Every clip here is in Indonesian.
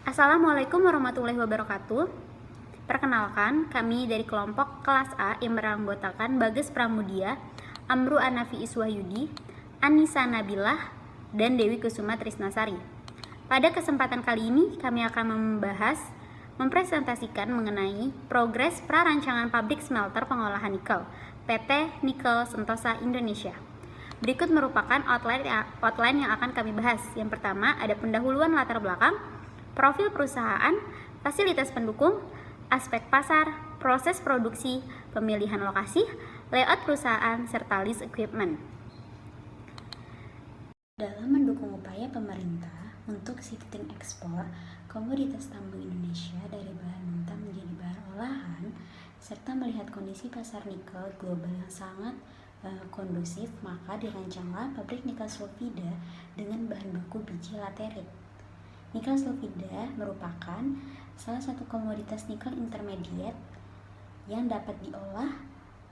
Assalamualaikum warahmatullahi wabarakatuh. Perkenalkan, kami dari kelompok kelas A yang beranggotakan Bagas Pramudia, Amru Anafi Iswahyudi, Anissa Nabilah, dan Dewi Kusuma Trisnasari. Pada kesempatan kali ini, kami akan mempresentasikan mengenai progres prarancangan pabrik smelter pengolahan nikel, PT Nikel Sentosa Indonesia. Berikut merupakan outline yang akan kami bahas. Yang pertama, ada pendahuluan latar belakang, profil perusahaan, fasilitas pendukung, aspek pasar, proses produksi, pemilihan lokasi, layout perusahaan, serta list equipment. Dalam mendukung upaya pemerintah untuk shifting ekspor komoditas tambang Indonesia dari bahan mentah menjadi bahan olahan, serta melihat kondisi pasar nikel global yang sangat kondusif, maka dirancanglah pabrik nikel sulfida dengan bahan baku biji laterit. Nikel sulfida merupakan salah satu komoditas nikel intermediate yang dapat diolah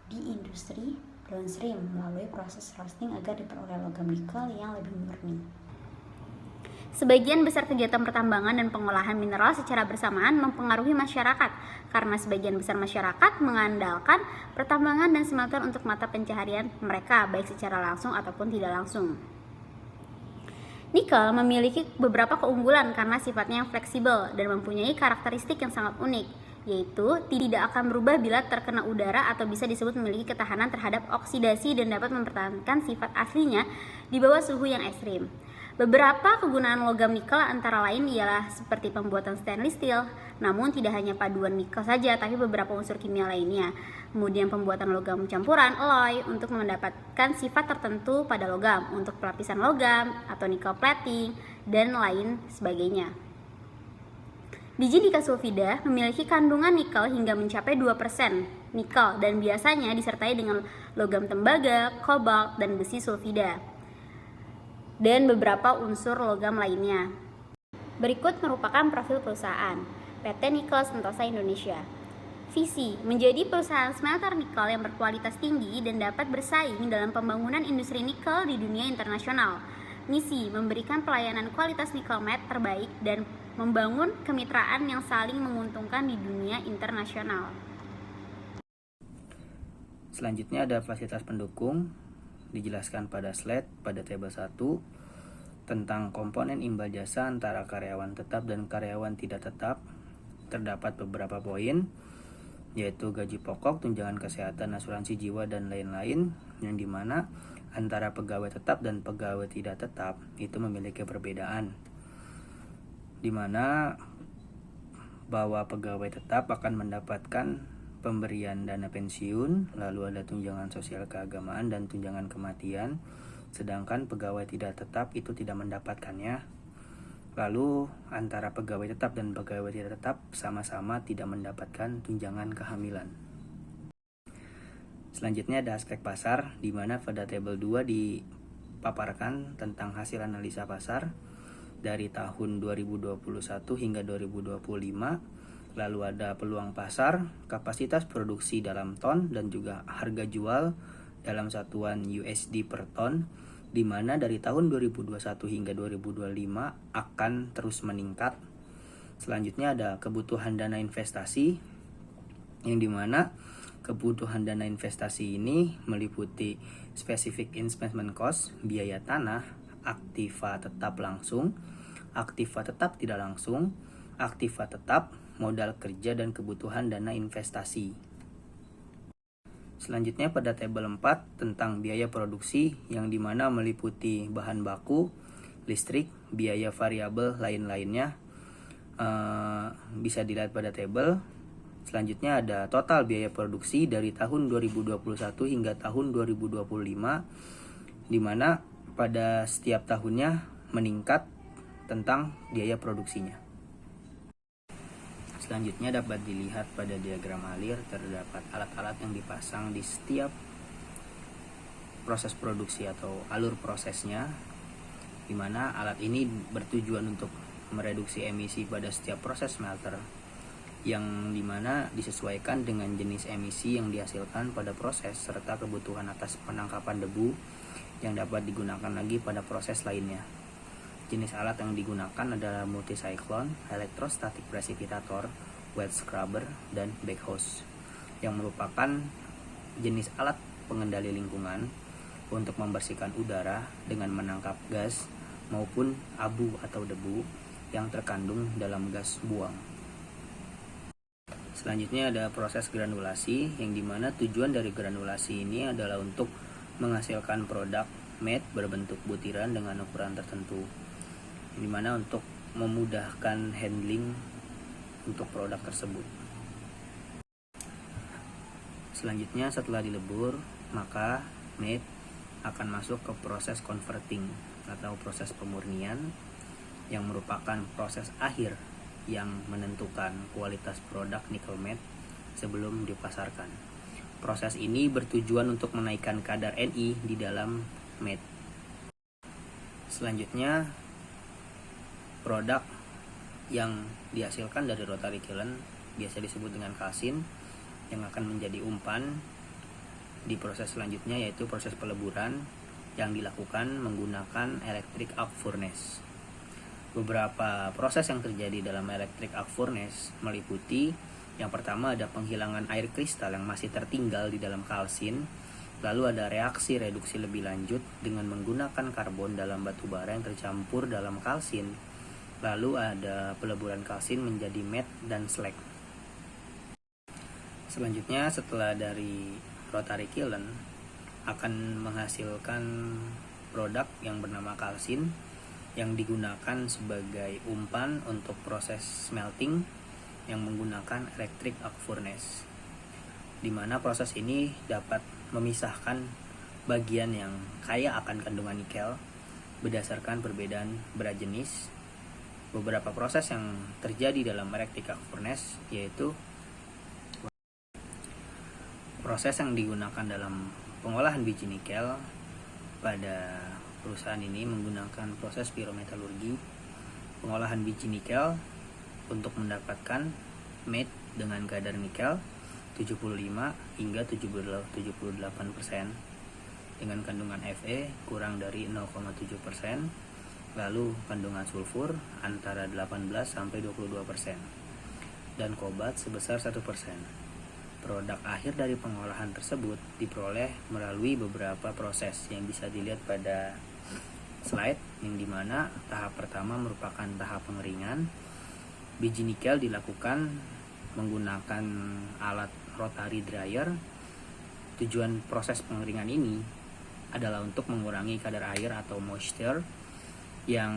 di industri downstream melalui proses roasting agar diperoleh logam nikel yang lebih murni. Sebagian besar kegiatan pertambangan dan pengolahan mineral secara bersamaan mempengaruhi masyarakat, karena sebagian besar masyarakat mengandalkan pertambangan dan smelter untuk mata pencaharian mereka, baik secara langsung ataupun tidak langsung. Nikel memiliki beberapa keunggulan karena sifatnya yang fleksibel dan mempunyai karakteristik yang sangat unik, yaitu tidak akan berubah bila terkena udara atau bisa disebut memiliki ketahanan terhadap oksidasi dan dapat mempertahankan sifat aslinya di bawah suhu yang ekstrim. Beberapa kegunaan logam nikel antara lain ialah seperti pembuatan stainless steel, namun tidak hanya paduan nikel saja, tapi beberapa unsur kimia lainnya. Kemudian pembuatan logam campuran, alloy, untuk mendapatkan sifat tertentu pada logam, untuk pelapisan logam atau nickel plating, dan lain sebagainya. Biji nikel sulfida memiliki kandungan nikel hingga mencapai 2% nikel dan biasanya disertai dengan logam tembaga, kobalt, dan besi sulfida, dan beberapa unsur logam lainnya. Berikut merupakan profil perusahaan PT Nikel Sentosa Indonesia. Visi, menjadi perusahaan smelter nikel yang berkualitas tinggi dan dapat bersaing dalam pembangunan industri nikel di dunia internasional. Misi, memberikan pelayanan kualitas nikel matte terbaik dan membangun kemitraan yang saling menguntungkan di dunia internasional. Selanjutnya ada fasilitas pendukung, dijelaskan pada slide pada tabel 1 tentang komponen imbal jasa antara karyawan tetap dan karyawan tidak tetap. Terdapat beberapa poin, yaitu gaji pokok, tunjangan kesehatan, asuransi jiwa, dan lain-lain, yang dimana antara pegawai tetap dan pegawai tidak tetap itu memiliki perbedaan, dimana bahwa pegawai tetap akan mendapatkan pemberian dana pensiun, lalu ada tunjangan sosial keagamaan dan tunjangan kematian, sedangkan pegawai tidak tetap itu tidak mendapatkannya. Lalu antara pegawai tetap dan pegawai tidak tetap sama-sama tidak mendapatkan tunjangan kehamilan. Selanjutnya ada aspek pasar, di mana pada tabel 2 dipaparkan tentang hasil analisa pasar dari tahun 2021 hingga 2025. Lalu ada peluang pasar, kapasitas produksi dalam ton, dan juga harga jual dalam satuan USD per ton, di mana dari tahun 2021 hingga 2025 akan terus meningkat. Selanjutnya ada kebutuhan dana investasi, yang dimana kebutuhan dana investasi ini meliputi specific investment cost, biaya tanah, aktiva tetap langsung, aktiva tetap tidak langsung, aktiva tetap, modal kerja, dan kebutuhan dana investasi. Selanjutnya pada tabel 4 tentang biaya produksi, yang dimana meliputi bahan baku, listrik, biaya variabel lain-lainnya, bisa dilihat pada tabel. Selanjutnya ada total biaya produksi dari tahun 2021 hingga tahun 2025, dimana pada setiap tahunnya meningkat tentang biaya produksinya. Selanjutnya dapat dilihat pada diagram alir, terdapat alat-alat yang dipasang di setiap proses produksi atau alur prosesnya, di mana alat ini bertujuan untuk mereduksi emisi pada setiap proses smelter, yang dimana disesuaikan dengan jenis emisi yang dihasilkan pada proses serta kebutuhan atas penangkapan debu yang dapat digunakan lagi pada proses lainnya. Jenis alat yang digunakan adalah multicyclone, electrostatic precipitator, wet scrubber, dan backhouse, yang merupakan jenis alat pengendali lingkungan untuk membersihkan udara dengan menangkap gas maupun abu atau debu yang terkandung dalam gas buang. Selanjutnya ada proses granulasi, yang dimana tujuan dari granulasi ini adalah untuk menghasilkan produk matte berbentuk butiran dengan ukuran tertentu, dimana untuk memudahkan handling untuk produk tersebut. Selanjutnya setelah dilebur, maka matte akan masuk ke proses converting atau proses pemurnian, yang merupakan proses akhir yang menentukan kualitas produk nikel matte sebelum dipasarkan. Proses ini bertujuan untuk menaikkan kadar Ni di dalam matte. Selanjutnya, produk yang dihasilkan dari rotary kiln biasa disebut dengan kalsin, yang akan menjadi umpan di proses selanjutnya, yaitu proses peleburan yang dilakukan menggunakan electric arc furnace. Beberapa proses yang terjadi dalam electric arc furnace meliputi yang pertama ada penghilangan air kristal yang masih tertinggal di dalam kalsin, lalu ada reaksi reduksi lebih lanjut dengan menggunakan karbon dalam batu bara yang tercampur dalam kalsin, lalu ada peleburan kalsin menjadi matte dan slag. Selanjutnya setelah dari rotary kiln akan menghasilkan produk yang bernama kalsin yang digunakan sebagai umpan untuk proses smelting yang menggunakan electric arc furnace, di mana proses ini dapat memisahkan bagian yang kaya akan kandungan nikel berdasarkan perbedaan berat jenis. Beberapa proses yang terjadi dalam electric arc furnace yaitu proses yang digunakan dalam pengolahan biji nikel. Pada perusahaan ini menggunakan proses pirometalurgi pengolahan biji nikel untuk mendapatkan matte dengan kadar nikel 75 hingga 78% dengan kandungan Fe kurang dari 0,7%, lalu kandungan sulfur antara 18 sampai 22% dan kobalt sebesar 1%. Produk akhir dari pengolahan tersebut diperoleh melalui beberapa proses yang bisa dilihat pada slide, yang dimana tahap pertama merupakan tahap pengeringan. Biji nikel dilakukan menggunakan alat rotary dryer. Tujuan proses pengeringan ini adalah untuk mengurangi kadar air atau moisture yang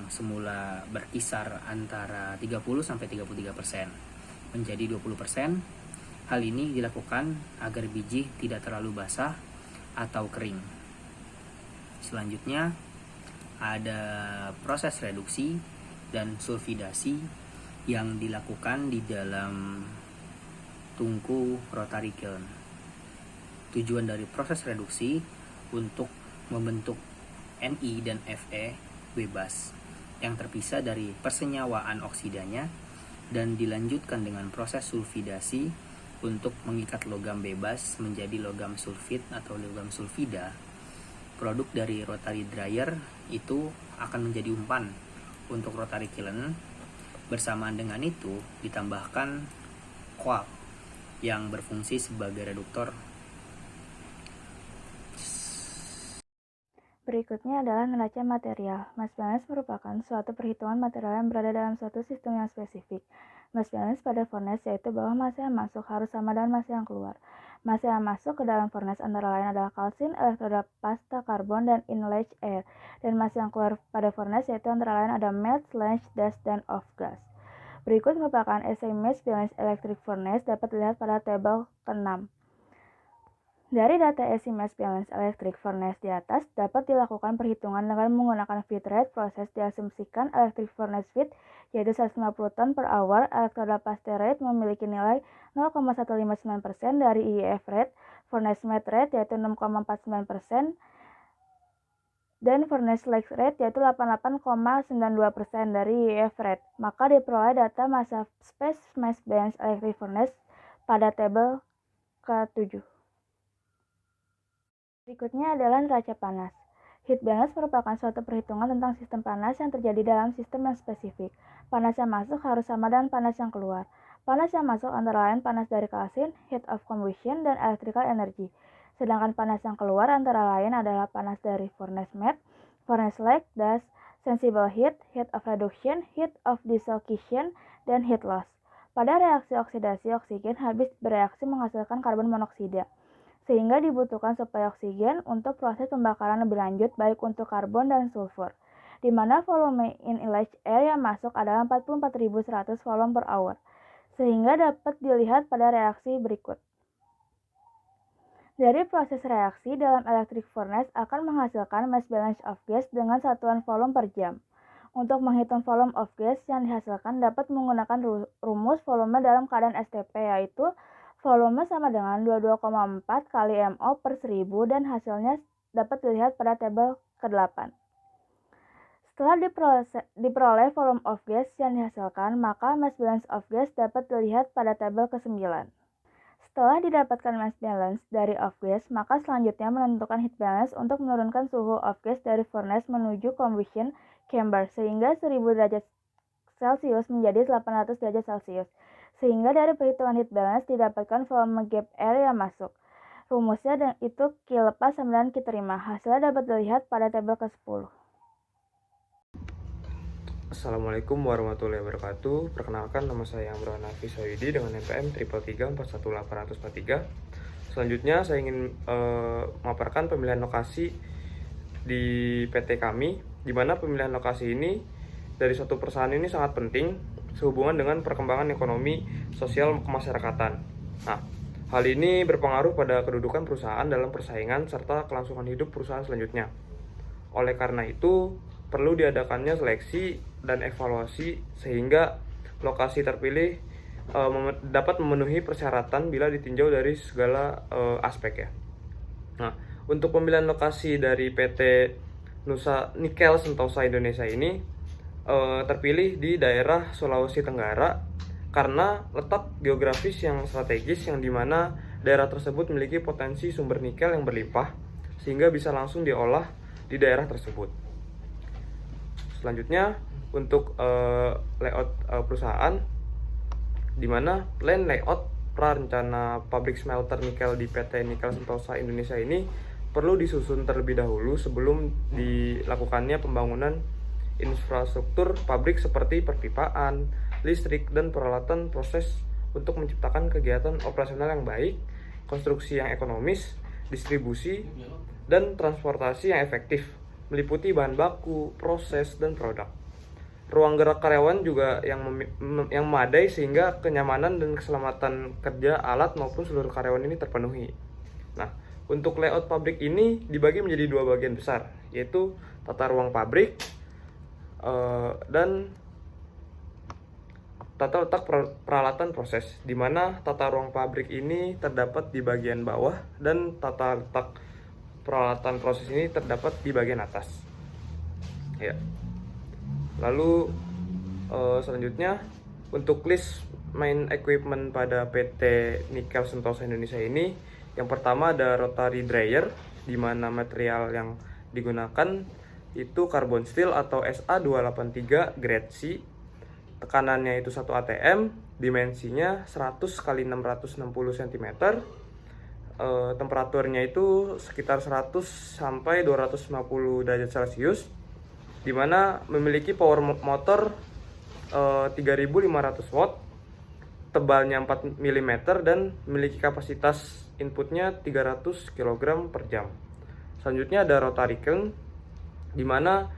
semula berkisar antara 30-33% menjadi 20%. Hal ini dilakukan agar biji tidak terlalu basah atau kering. Selanjutnya ada proses reduksi dan sulfidasi yang dilakukan di dalam tungku rotary kiln. Tujuan dari proses reduksi untuk membentuk Ni dan Fe bebas yang terpisah dari persenyawaan oksidanya, dan dilanjutkan dengan proses sulfidasi untuk mengikat logam bebas menjadi logam sulfit atau logam sulfida. Produk dari rotary dryer itu akan menjadi umpan untuk rotary kiln. Bersamaan dengan itu ditambahkan coal yang berfungsi sebagai reduktor. Berikutnya adalah neraca material. Mass balance merupakan suatu perhitungan material yang berada dalam suatu sistem yang spesifik. Mass balance pada furnace yaitu bahwa massa yang masuk harus sama dengan massa yang keluar. Massa yang masuk ke dalam furnace antara lain adalah kalsin, elektroda pasta karbon, dan inlet air. Dan massa yang keluar pada furnace yaitu antara lain ada melt, sludge, dust, dan off gas. Berikut merupakan essay mass balance electric furnace dapat dilihat pada tabel ke-6. Dari data AC mass balance electric furnace di atas, dapat dilakukan perhitungan dengan menggunakan feed rate. Proses diasumsikan electric furnace feed yaitu 150 ton per hour. Elektroda paste rate memiliki nilai 0,159% dari IEF rate. Furnace melt rate yaitu 6,49%. Dan furnace slag rate yaitu 88,92% dari IEF rate. Maka diperoleh data massa space mass balance electric furnace pada tabel ke-7. Berikutnya adalah neraca panas. Heat balance merupakan suatu perhitungan tentang sistem panas yang terjadi dalam sistem yang spesifik. Panas yang masuk harus sama dengan panas yang keluar. Panas yang masuk antara lain panas dari kalsin, heat of combustion, dan electrical energy. Sedangkan panas yang keluar antara lain adalah panas dari furnace mat, furnace light, dust, sensible heat, heat of reduction, heat of dissociation, dan heat loss. Pada reaksi oksidasi, oksigen habis bereaksi menghasilkan karbon monoksida, sehingga dibutuhkan suplai oksigen untuk proses pembakaran lebih lanjut baik untuk karbon dan sulfur, di mana volume inhaled air yang masuk adalah 44.100 volume per hour, sehingga dapat dilihat pada reaksi berikut. Dari proses reaksi dalam electric furnace akan menghasilkan mass balance of gas dengan satuan volume per jam. Untuk menghitung volume of gas yang dihasilkan dapat menggunakan rumus volume dalam keadaan STP, yaitu volume sama dengan 22,4 kali MO per 1000 dan hasilnya dapat dilihat pada tabel ke-8. Setelah diperoleh volume of gas yang dihasilkan, maka mass balance of gas dapat dilihat pada tabel ke-9. Setelah didapatkan mass balance dari of gas, maka selanjutnya menentukan heat balance untuk menurunkan suhu of gas dari furnace menuju combustion chamber sehingga 1000 derajat Celcius menjadi 800 derajat Celcius. Sehingga dari perhitungan heat balance didapatkan volume gap air yang masuk. Rumusnya itu Q lepas sama dengan Q terima. Hasilnya dapat dilihat pada tabel ke-10. Assalamualaikum warahmatullahi wabarakatuh. Perkenalkan, nama saya Amrohan Hafiz Soyudi dengan NPM 333411843. Selanjutnya saya ingin memaparkan pemilihan lokasi di PT kami, di mana pemilihan lokasi ini dari suatu perusahaan ini sangat penting sehubungan dengan perkembangan ekonomi sosial kemasyarakatan. Nah, hal ini berpengaruh pada kedudukan perusahaan dalam persaingan serta kelangsungan hidup perusahaan selanjutnya. Oleh karena itu, perlu diadakannya seleksi dan evaluasi sehingga lokasi terpilih dapat memenuhi persyaratan bila ditinjau dari segala aspek ya. Nah, untuk pemilihan lokasi dari PT Nusa Nikel Sentosa Indonesia ini terpilih di daerah Sulawesi Tenggara karena letak geografis yang strategis yang dimana daerah tersebut memiliki potensi sumber nikel yang berlimpah sehingga bisa langsung diolah di daerah tersebut. Selanjutnya untuk layout perusahaan, di mana plan layout prarencana pabrik smelter nikel di PT Nikel Sentosa Indonesia ini perlu disusun terlebih dahulu sebelum dilakukannya pembangunan infrastruktur pabrik seperti perpipaan, listrik, dan peralatan proses untuk menciptakan kegiatan operasional yang baik, konstruksi yang ekonomis, distribusi, dan transportasi yang efektif, meliputi bahan baku, proses, dan produk. Ruang gerak karyawan juga yang memadai sehingga kenyamanan dan keselamatan kerja alat maupun seluruh karyawan ini terpenuhi. Nah, untuk layout pabrik ini dibagi menjadi dua bagian besar, yaitu tata ruang pabrik dan tata letak peralatan proses, di mana tata ruang pabrik ini terdapat di bagian bawah dan tata letak peralatan proses ini terdapat di bagian atas. Ya. Lalu selanjutnya untuk list main equipment pada PT Nikel Sentosa Indonesia ini, yang pertama ada rotary dryer, di mana material yang digunakan itu carbon steel atau SA283 grade C. Tekanannya itu 1 atm, dimensinya 100 x 660 cm. Temperaturnya itu sekitar 100 sampai 250 derajat Celcius, di mana memiliki power motor 3500 watt, tebalnya 4 mm dan memiliki kapasitas inputnya 300 kg per jam. Selanjutnya ada rotary kiln, di mana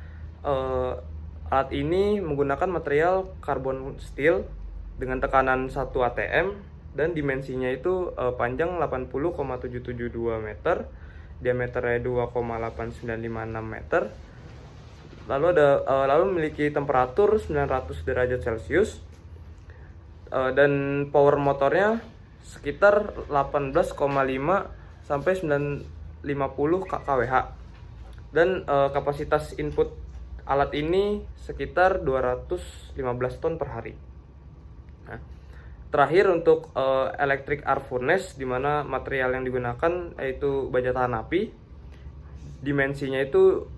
alat ini menggunakan material carbon steel dengan tekanan 1 atm dan dimensinya itu panjang 80,772 meter, diameternya 2,8956 meter. Lalu memiliki temperatur 900 derajat Celcius dan power motornya sekitar 18,5 sampai 950 kWh. Dan kapasitas input alat ini sekitar 215 ton per hari. Nah, terakhir untuk electric arc furnace, di mana material yang digunakan yaitu baja tahan api, dimensinya itu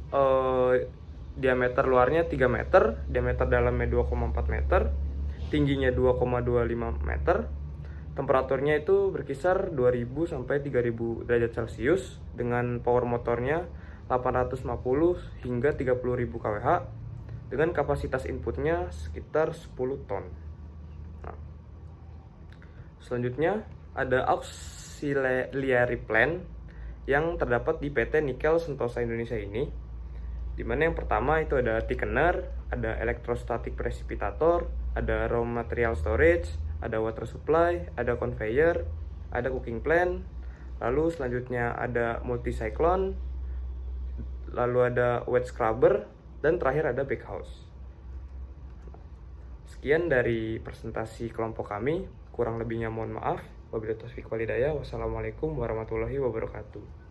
diameter luarnya 3 meter, diameter dalamnya 2,4 meter, tingginya 2,25 meter. Temperaturnya itu berkisar 2000 sampai 3000 derajat Celcius dengan power motornya 850 hingga 30.000 kWh dengan kapasitas inputnya sekitar 10 ton. Nah, selanjutnya ada auxiliary plant yang terdapat di PT Nikel Sentosa Indonesia ini, di mana yang pertama itu ada thickener, ada electrostatic precipitator, ada raw material storage, ada water supply, ada conveyor, ada cooking plant, lalu selanjutnya ada multicyclone, lalu ada wet scrubber, dan terakhir ada bakehouse. Sekian dari presentasi kelompok kami, kurang lebihnya mohon maaf. Wabillahi taufiq walhidayah. Wassalamualaikum warahmatullahi wabarakatuh.